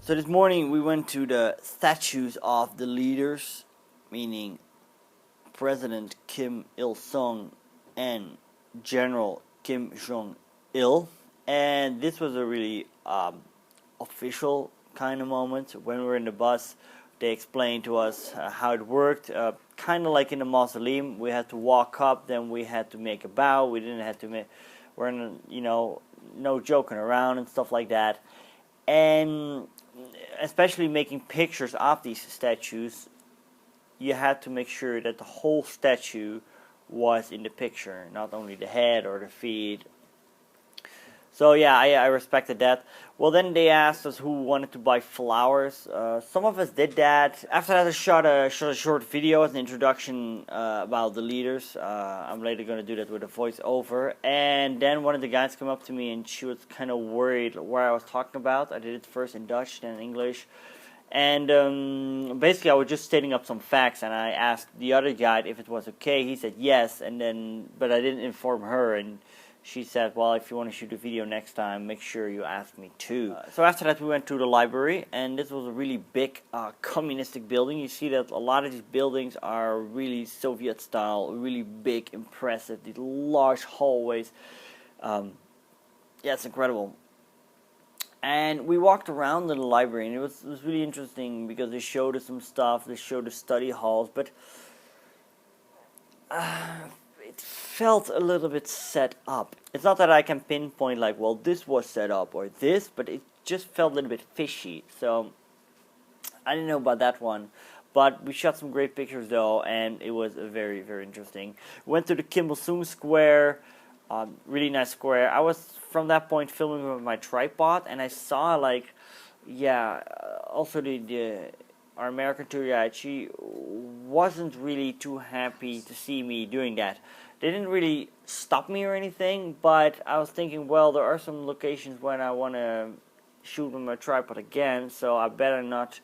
So this morning we went to the statues of the leaders, meaning President Kim Il-sung and General Kim Jong-il. And this was a really official kind of moment. When we were in the bus, they explained to us how it worked. Kind of like in the mausoleum, we had to walk up, then we had to make a bow. We didn't have to make, no joking around and stuff like that. And especially making pictures of these statues, you had to make sure that the whole statue was in the picture, not only the head or the feet. So yeah, I respected that. Well, then they asked us who wanted to buy flowers. Some of us did that. After that, I shot a short video as an introduction about the leaders. I'm later going to do that with a voiceover. And then one of the guys came up to me and she was kind of worried where I was talking about. I did it first in Dutch, then in English. And basically I was just stating up some facts, and I asked the other guy if it was okay. He said yes, but I didn't inform her, and she said, well, if you want to shoot a video next time, make sure you ask me too. So after that we went to the library, and this was a really big communistic building. You see that a lot of these buildings are really Soviet style, really big, impressive, these large hallways. Yeah, it's incredible. And we walked around in the library, and it was really interesting because they showed us some stuff. They showed us study halls, but it felt a little bit set up. It's not that I can pinpoint like, well, this was set up or this, but it just felt a little bit fishy. So I didn't know about that one. But we shot some great pictures though, and it was very, very interesting. Went to the Kim Il-sung Square. Really nice square. I was from that point filming with my tripod, and I saw also our American tour guide, she wasn't really too happy to see me doing that. They didn't really stop me or anything, but I was thinking, well, there are some locations when I want to shoot with my tripod again, so I better not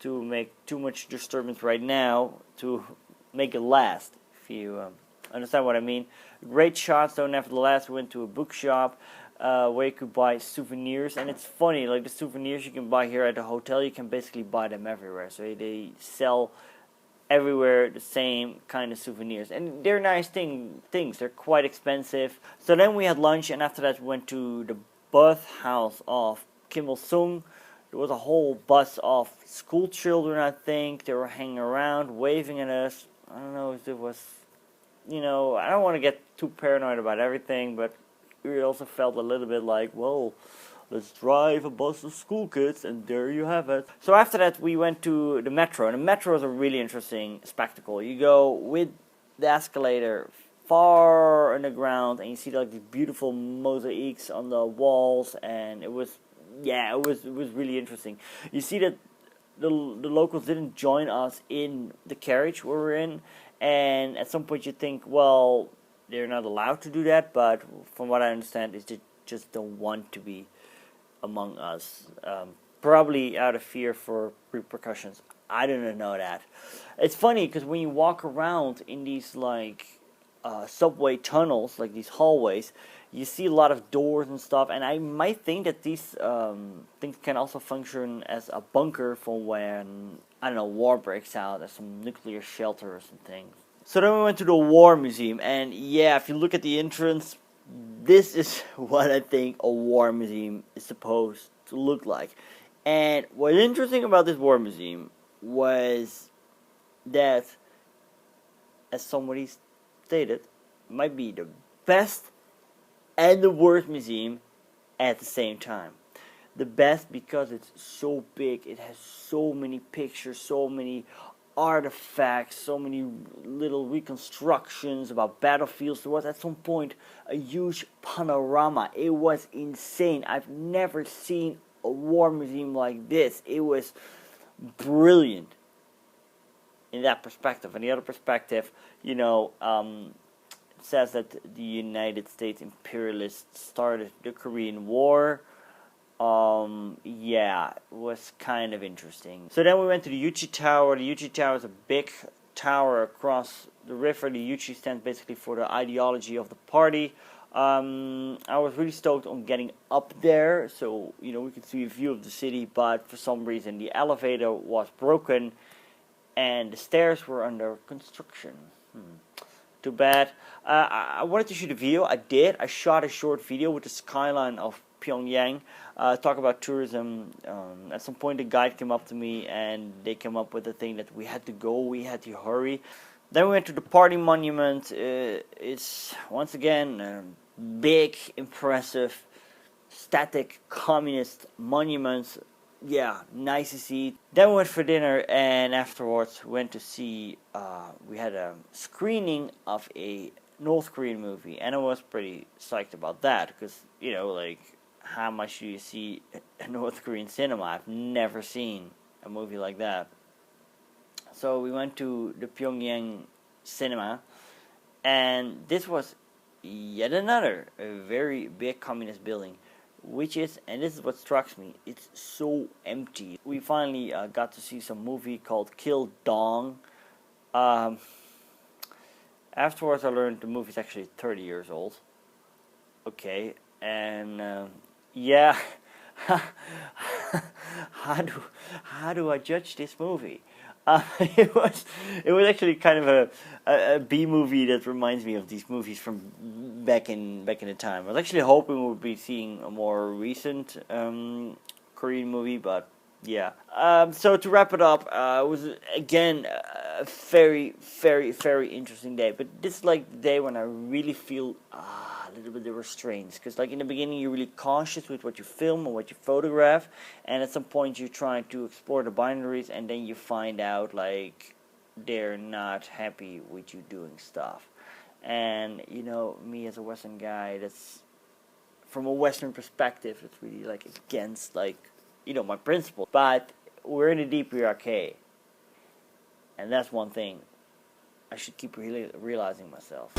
to make too much disturbance right now to make it last, if you understand what I mean. Great shots though, nevertheless. We went to a bookshop where you could buy souvenirs, and it's funny, like the souvenirs you can buy here at the hotel, you can basically buy them everywhere. So they sell everywhere the same kind of souvenirs, and they're nice things. They're quite expensive. So then we had lunch, and after that we went to the bathhouse of Kim Il-sung. There was a whole bus of school children, I think. They were hanging around, waving at us. I don't know if it was, I don't want to get too paranoid about everything, but it also felt a little bit like, well, let's drive a bus of school kids, and there you have it. So after that, we went to the metro, and the metro is a really interesting spectacle. You go with the escalator far underground, and you see like these beautiful mosaics on the walls, and it was really interesting. You see that the locals didn't join us in the carriage we were in. And at some point you think, well, they're not allowed to do that, but from what I understand is they just don't want to be among us. Probably out of fear for repercussions. I don't know that. It's funny because when you walk around in these subway tunnels, like these hallways, you see a lot of doors and stuff, and I might think that these things can also function as a bunker for when, I don't know, war breaks out, as some nuclear shelter or something. So then we went to the War Museum, and yeah, if you look at the entrance, this is what I think a war museum is supposed to look like. And what's interesting about this War Museum was that, as somebody stated, it might be the best and the worst museum at the same time. The best because it's so big, it has so many pictures, so many artifacts, so many little reconstructions about battlefields. There was at some point a huge panorama. It was insane. I've never seen a war museum like this. It was brilliant in that perspective. And the other perspective, says that the United States imperialists started the Korean War. It was kind of interesting. So then we went to the Yuchi Tower. The Yuchi Tower is a big tower across the river. The Yuchi stands basically for the ideology of the party I was really stoked on getting up there, so we could see a view of the city. But for some reason, the elevator was broken, and the stairs were under construction. Too bad. I wanted to shoot a video. I did. I shot a short video with the skyline of Pyongyang. Talk about tourism. At some point, the guide came up to me, and they came up with the thing that we had to go. We had to hurry. Then we went to the party monument. It's once again big, impressive, static communist monuments. Yeah, nice to see. Then we went for dinner, and afterwards went to see. We had a screening of a North Korean movie, and I was pretty psyched about that because like, how much do you see a North Korean cinema? I've never seen a movie like that. So we went to the Pyongyang Cinema, and this was yet another a very big communist building, which is, and this is what struck me, it's so empty. We finally got to see some movie called Kill Dong. Afterwards I learned the movie is actually 30 years old. Okay, and yeah, how do I judge this movie? It was actually kind of a B movie that reminds me of these movies from back in the time. I was actually hoping we would be seeing a more recent Korean movie, but yeah. So to wrap it up, it was again a very, very, very interesting day. But this is like the day when I really feel a little bit of restraints, because like in the beginning you're really cautious with what you film or what you photograph, and at some point you're trying to explore the binaries, and then you find out like they're not happy with you doing stuff. And me as a Western guy, that's from a Western perspective, it's really like against like my principles. But we're in the DPRK, and that's one thing I should keep realizing myself.